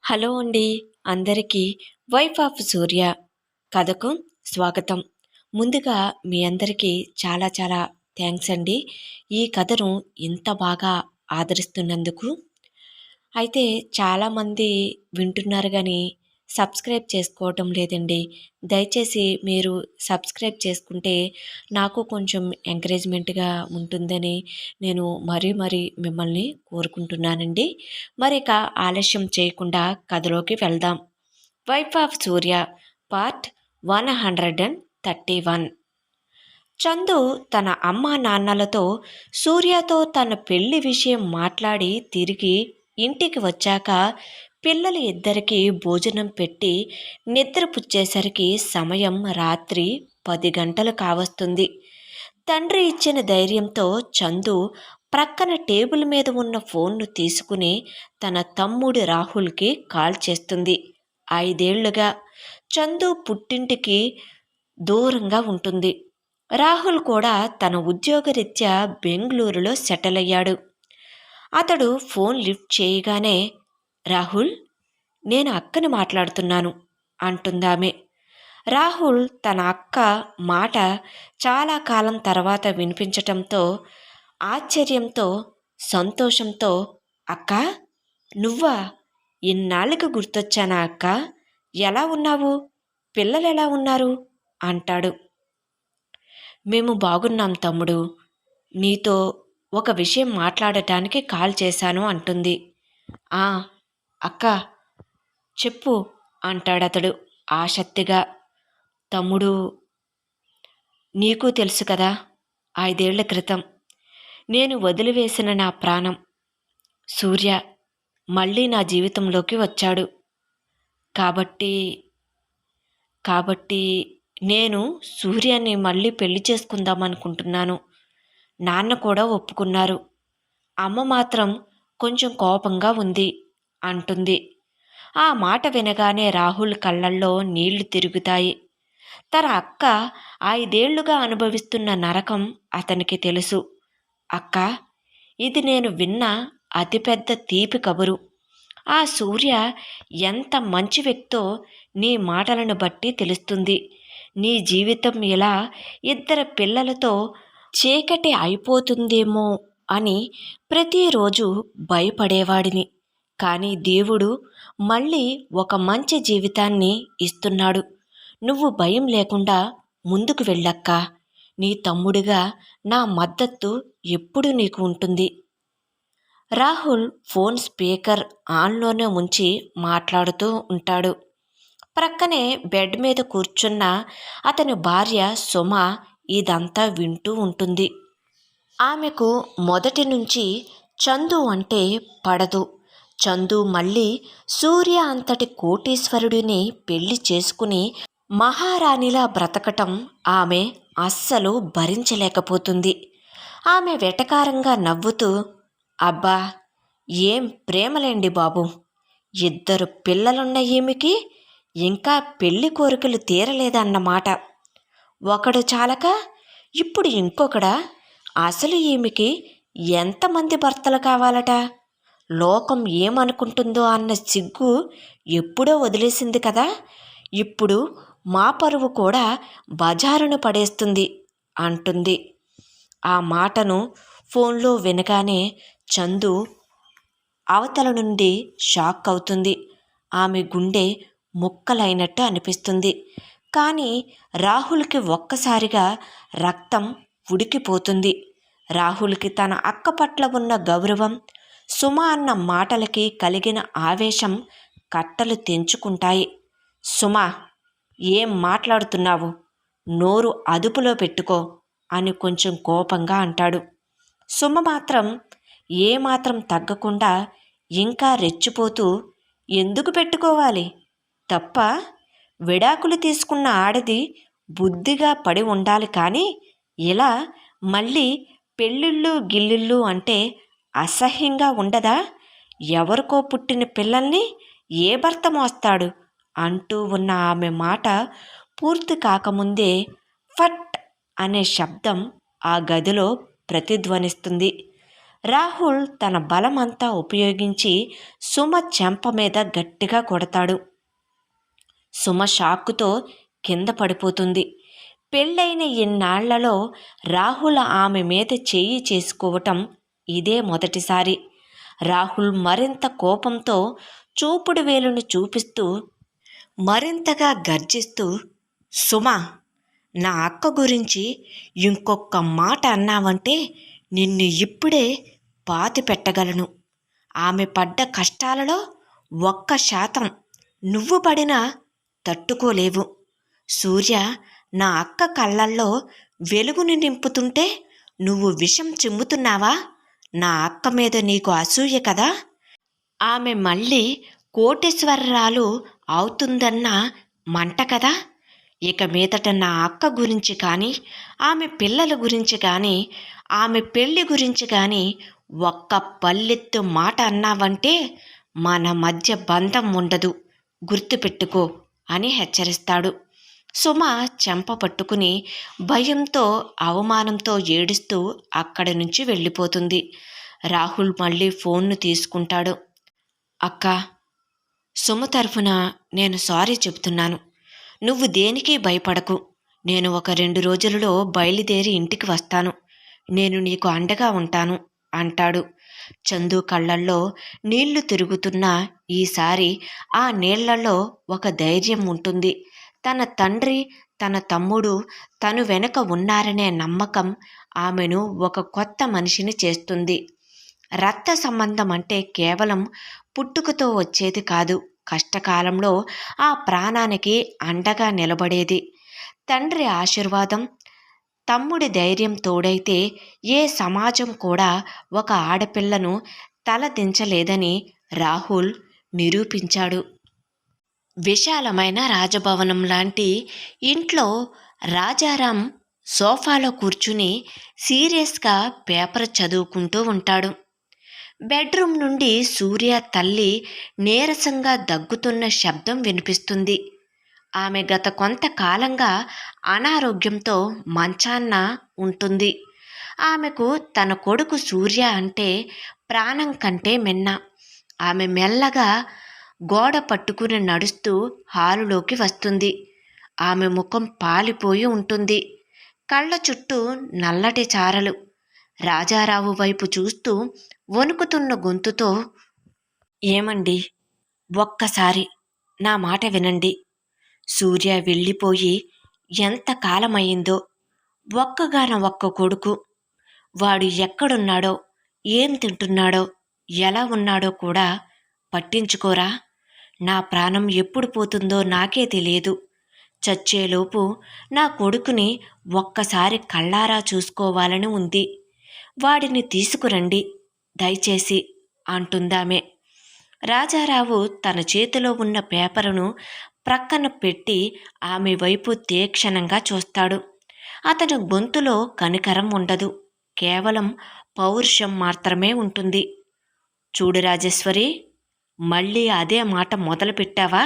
Hello అండి. అందరికీ wife of సూర్య కథకు స్వాగతం. ముందుగా మీ అందరికీ చాలా చాలా థ్యాంక్స్ అండి. ఈ కథను ఇంత బాగా ఆదరిస్తున్నందుకు. అయితే చాలామంది వింటున్నారు కానీ సబ్స్క్రైబ్ చేసుకోవటం లేదండి. దయచేసి మీరు సబ్స్క్రైబ్ చేసుకుంటే నాకు కొంచెం ఎంకరేజ్మెంట్గా ఉంటుందని నేను మరీ మిమ్మల్ని కోరుకుంటున్నానండి. మరిక ఆలస్యం చేయకుండా కథలోకి వెళ్దాం. Wife of Surya part 131. Chandu తన అమ్మా నాన్నలతో సూర్యతో తన పెళ్లి విషయం మాట్లాడి తిరిగి ఇంటికి వచ్చాక పిల్లలు ఇద్దరికీ భోజనం పెట్టి నిద్రపుచ్చేసరికి సమయం రాత్రి 10 గంటలు కావస్తుంది. తండ్రి ఇచ్చిన ధైర్యంతో చందు ప్రక్కన టేబుల్ మీద ఉన్న ఫోన్ను తీసుకుని తన తమ్ముడు రాహుల్కి కాల్ చేస్తుంది. 5 ఏళ్లుగా చందు పుట్టింటికి దూరంగా ఉంటుంది. రాహుల్ కూడా తన ఉద్యోగరీత్యా బెంగళూరులో సెటిల్ అయ్యాడు. అతడు ఫోన్ లిఫ్ట్ చేయగానే, రాహుల్, నేను అక్కని మాట్లాడుతున్నాను అంటుందామె. రాహుల్ తన అక్క మాట చాలా కాలం తర్వాత వినిపించటంతో ఆశ్చర్యంతో సంతోషంతో, అక్క, నువ్వా? ఇన్నాళ్ళకి గుర్తొచ్చానా అక్క? ఎలా ఉన్నావు? పిల్లలు ఎలా ఉన్నారు అంటాడు. మేము బాగున్నాం తమ్ముడు. నీతో ఒక విషయం మాట్లాడటానికి కాల్ చేశాను అంటుంది. ఆ అక్క, చెప్పు అంటాడతడు ఆసక్తిగా. తమ్ముడు, నీకు తెలుసు కదా, 5 ఏళ్ల క్రితం నేను వదిలివేసిన నా ప్రాణం సూర్య మళ్ళీ నా జీవితంలోకి వచ్చాడు. కాబట్టి కాబట్టి నేను సూర్యాన్ని మళ్ళీ పెళ్లి చేసుకుందామనుకుంటున్నాను. నాన్న కూడా ఒప్పుకున్నారు. అమ్మ మాత్రం కొంచెం కోపంగా ఉంది అంటుంది. ఆ మాట వినగానే రాహుల్ కళ్ళల్లో నీళ్లు తిరుగుతాయి. తన అక్క 5 ఏళ్లుగా అనుభవిస్తున్న నరకం అతనికి తెలుసు. అక్క, ఇది నేను విన్న అతిపెద్ద తీపి కబురు. ఆ సూర్య ఎంత మంచి వ్యక్తో నీ మాటలను బట్టి తెలుస్తుంది. నీ జీవితం ఇలా 2 పిల్లలతో చీకటి అయిపోతుందేమో అని ప్రతిరోజు భయపడేవాడిని. కానీ దేవుడు మళ్ళీ ఒక మంచి జీవితాన్ని ఇస్తున్నాడు. నువ్వు భయం లేకుండా ముందుకు వెళ్ళక్కా. నీ తమ్ముడిగా నా మద్దతు ఎప్పుడూ నీకు ఉంటుంది. రాహుల్ ఫోన్ స్పీకర్ ఆన్లోనే ఉంచి మాట్లాడుతూ ఉంటాడు. ప్రక్కనే బెడ్ మీద కూర్చున్న అతని భార్య సుమ ఇదంతా వింటూ ఉంటుంది. ఆమెకు మొదటి నుంచి చందు అంటే పడదు. చందు మళ్ళీ సూర్య అంతటి కోటీశ్వరుడిని పెళ్లి చేసుకుని మహారాణిలా బ్రతకటం ఆమె అస్సలు భరించలేకపోతుంది. ఆమె వెటకారంగా నవ్వుతూ, అబ్బా, ఏం ప్రేమలేండి బాబు. 2 పిల్లలున్న ఈమెకి ఇంకా పెళ్లి కోరికలు తీరలేదన్నమాట. ఒకడు చాలక ఇప్పుడు ఇంకొకడా? అసలు ఈమెకి ఎంతమంది భర్తలు కావాలట? లోకం ఏమనుకుంటుందో అన్న సిగ్గు ఎప్పుడో వదిలేసింది కదా. ఇప్పుడు మా పరువు కూడా బజారును పడేస్తుంది అంటుంది. ఆ మాటను ఫోన్లో వినగానే చందు అవతల నుండి షాక్ అవుతుంది. ఆమె గుండె ముక్కలైనట్టు అనిపిస్తుంది. కానీ రాహుల్కి ఒక్కసారిగా రక్తం ఉడికిపోతుంది. రాహుల్కి తన అక్క పట్ల ఉన్న గౌరవం, సుమ అన్న మాటలకి కలిగిన ఆవేశం కట్టలు తెంచుకుంటాయి. సుమ, ఏం మాట్లాడుతున్నావు? నోరు అదుపులో పెట్టుకో అని కొంచెం కోపంగా అంటాడు. సుమ మాత్రం ఏమాత్రం తగ్గకుండా ఇంకా రెచ్చిపోతూ, ఎందుకు పెట్టుకోవాలి? తప్ప? విడాకులు తీసుకున్న ఆడది బుద్ధిగా పడి ఉండాలి. కానీ ఇలా మళ్ళీ పెళ్ళిళ్ళు గిల్లిళ్ళు అంటే అసహ్యంగా ఉండదా? ఎవరికో పుట్టిన పిల్లల్ని ఏ భర్త మోస్తాడు అంటూ ఉన్న ఆమె మాట పూర్తి కాకముందే ఫట్ అనే శబ్దం ఆ గదిలో ప్రతిధ్వనిస్తుంది. రాహుల్ తన బలమంతా ఉపయోగించి సుమ చెంప మీద గట్టిగా కొడతాడు. సుమ షాక్కుతో కింద పడిపోతుంది. పెళ్ళైన ఇన్నాళ్లలో రాహుల్ ఆమె మీద చెయ్యి చేసుకోవటం ఇదే మొదటిసారి. రాహుల్ మరింత కోపంతో చూపుడు వేలును చూపిస్తూ మరింతగా గర్జిస్తూ, సుమా, నా అక్క గురించి ఇంకొక మాట అన్నావంటే నిన్ను ఇప్పుడే పాతి పెట్టగలను. ఆమె పడ్డ కష్టాలలో 1% నువ్వు పడినా తట్టుకోలేవు. సూర్య నా అక్క కళ్ళల్లో వెలుగుని నింపుతుంటే నువ్వు విషం చిమ్ముతున్నావా? నా అక్క మీద నీకు అసూయ కదా? ఆమె మళ్ళీ కోటేశ్వరరాలు అవుతుందన్న మంట కదా? ఇక మీదట నా అక్క గురించి కానీ, ఆమె పిల్లల గురించి కానీ, ఆమె పెళ్లి గురించి కానీ ఒక్క పల్లెత్తు మాట అన్నావంటే మన మధ్య బంధం ఉండదు, గుర్తుపెట్టుకో అని హెచ్చరిస్తాడు. సుమ చెంప పట్టుకుని భయంతో అవమానంతో ఏడుస్తూ అక్కడి నుంచి వెళ్ళిపోతుంది. రాహుల్ మళ్ళీ ఫోన్ను తీసుకుంటాడు. అక్క, సుమ తరఫున నేను సారీ చెప్తున్నాను. నువ్వు దేనికి భయపడకు. నేను ఒక 2 రోజులలో బయలుదేరి ఇంటికి వస్తాను. నేను నీకు అండగా ఉంటాను అంటాడు. చందు కళ్ళల్లో నీళ్లు తిరుగుతున్నా ఈసారి ఆ నీళ్లలో ఒక ధైర్యం ఉంటుంది. తన తండ్రి, తన తమ్ముడు తను వెనుక ఉన్నారనే నమ్మకం ఆమెను ఒక కొత్త మనిషిని చేస్తుంది. రక్త సంబంధం అంటే కేవలం పుట్టుకతో వచ్చేది కాదు, కష్టకాలంలో ఆ ప్రాణానికి అండగా నిలబడేది. తండ్రి ఆశీర్వాదం, తమ్ముడి ధైర్యం తోడైతే ఏ సమాజం కూడా ఒక ఆడపిల్లను తలదించలేదని రాహుల్ నిరూపించాడు. విశాలమైన రాజభవనం లాంటి ఇంట్లో రాజారాం సోఫాలో కూర్చుని సీరియస్గా పేపర్ చదువుకుంటూ ఉంటాడు. బెడ్రూమ్ నుండి సూర్య తల్లి నీరసంగా దగ్గుతున్న శబ్దం వినిపిస్తుంది. ఆమె గత కొంతకాలంగా అనారోగ్యంతో మంచాన్న ఉంటుంది. ఆమెకు తన కొడుకు సూర్య అంటే ప్రాణం కంటే మిన్న. ఆమె మెల్లగా గోడ పట్టుకుని నడుస్తూ హాలులోకి వస్తుంది. ఆమె ముఖం పాలిపోయి ఉంటుంది. కళ్ళ చుట్టూ నల్లటి చారలు. రాజారావు వైపు చూస్తూ వణుకుతున్న గొంతుతో, ఏమండి, ఒక్కసారి నా మాట వినండి. సూర్య వెళ్ళిపోయి ఎంతకాలమయ్యిందో. ఒక్క కొడుకు. వాడు ఎక్కడున్నాడో, ఏం తింటున్నాడో, ఎలా ఉన్నాడో కూడా పట్టించుకోరా? నా ప్రాణం ఎప్పుడు పోతుందో నాకే తెలియదు. చచ్చేలోపు నా కొడుకుని ఒక్కసారి కళ్ళారా చూసుకోవాలని ఉంది. వాడిని తీసుకురండి దయచేసి అంటుందామె. రాజారావు తన చేతిలో ఉన్న పేపరును ప్రక్కన పెట్టి ఆమె వైపు తీక్షణంగా చూస్తాడు. అతని గొంతులో కనికరం ఉండదు, కేవలం పౌరుషం మాత్రమే ఉంటుంది. చూడు రాజేశ్వరి, మళ్ళీ అదే మాట మొదలుపెట్టావా?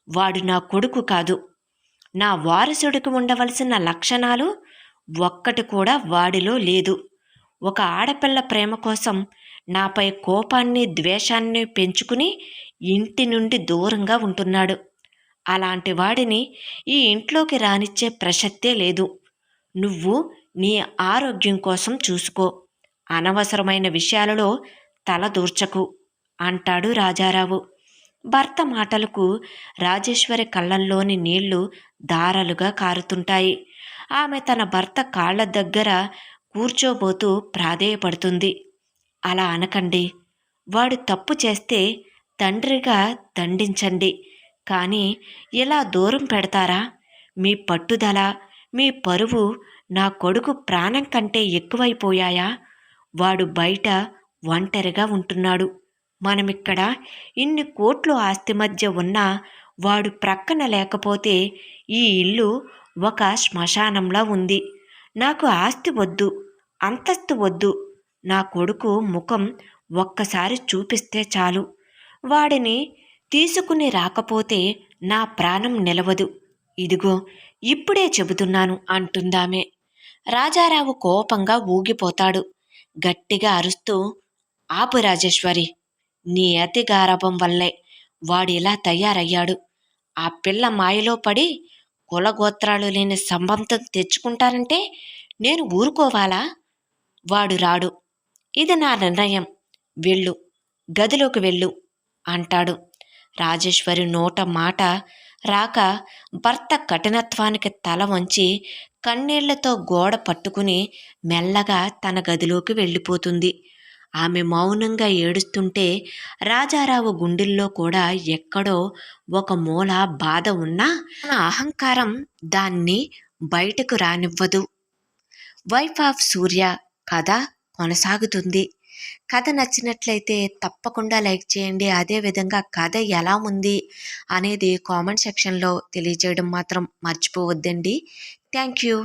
వాడు నా కొడుకు కాదు. నా వారసుడికి ఉండవలసిన లక్షణాలు ఒక్కటి కూడా వాడిలో లేదు. ఒక ఆడపిల్ల ప్రేమ కోసం నాపై కోపాన్ని, ద్వేషాన్ని పెంచుకుని ఇంటి నుండి దూరంగా ఉంటున్నాడు. అలాంటి వాడిని ఈ ఇంట్లోకి రానిచ్చే ప్రసక్తే లేదు. నువ్వు నీ ఆరోగ్యం కోసం చూసుకో, అనవసరమైన విషయాలలో తల దూర్చకు అంటాడు రాజారావు. భర్త మాటలకు రాజేశ్వరి కళ్ళల్లోని నీళ్లు ధారలుగా కారుతుంటాయి. ఆమె తన భర్త కాళ్ల దగ్గర కూర్చోబోతూ ప్రాధేయపడుతుంది. అలా అనకండి. వాడు తప్పు చేస్తే తండ్రిగా దండించండి, కానీ ఇలా దూరం పెడతారా? మీ పట్టుదల, మీ పరువు నా కొడుకు ప్రాణం కంటే ఎక్కువైపోయాయా? వాడు బయట ఒంటరిగా ఉంటున్నాడు. మనమిక్కడ ఇన్ని కోట్లు ఆస్తి మధ్య ఉన్నా వాడు ప్రక్కన లేకపోతే ఈ ఇల్లు ఒక శ్మశానంలా ఉంది. నాకు ఆస్తి వద్దు, అంతస్తు వద్దు. నా కొడుకు ముఖం ఒక్కసారి చూపిస్తే చాలు. వాడిని తీసుకుని రాకపోతే నా ప్రాణం నిలవదు. ఇదిగో ఇప్పుడే చెబుతున్నాను అంటుందామె. రాజారావు కోపంగా ఊగిపోతాడు. గట్టిగా అరుస్తూ, ఆపు రాజేశ్వరి, నీ అతి గారాబం వల్లే వాడు ఇలా తయారయ్యాడు. ఆ పిల్ల మాయలో పడి కులగోత్రాలు లేని సంబంధం తెచ్చుకుంటానంటే నేను ఊరుకోవాలా? వాడు రాడు. ఇది నా నిర్ణయం. వెళ్ళు, గదిలోకి వెళ్ళు అంటాడు. రాజేశ్వరి నోట మాట రాక భర్త కఠినత్వానికి తల వంచి కన్నీళ్లతో గోడ పట్టుకుని మెల్లగా తన గదిలోకి వెళ్ళిపోతుంది. ఆమె మౌనంగా ఏడుస్తుంటే రాజారావు గుండెల్లో కూడా ఎక్కడో ఒక మూల బాధ ఉన్నా తన అహంకారం దాన్ని బయటకు రానివ్వదు. వైఫ్ ఆఫ్ సూర్య కథ కొనసాగుతుంది. కథ నచ్చినట్లయితే తప్పకుండా లైక్ చేయండి. అదేవిధంగా కథ ఎలా ఉంది అనేది కామెంట్ సెక్షన్లో తెలియజేయడం మాత్రం మర్చిపోవద్దండి. Thank you.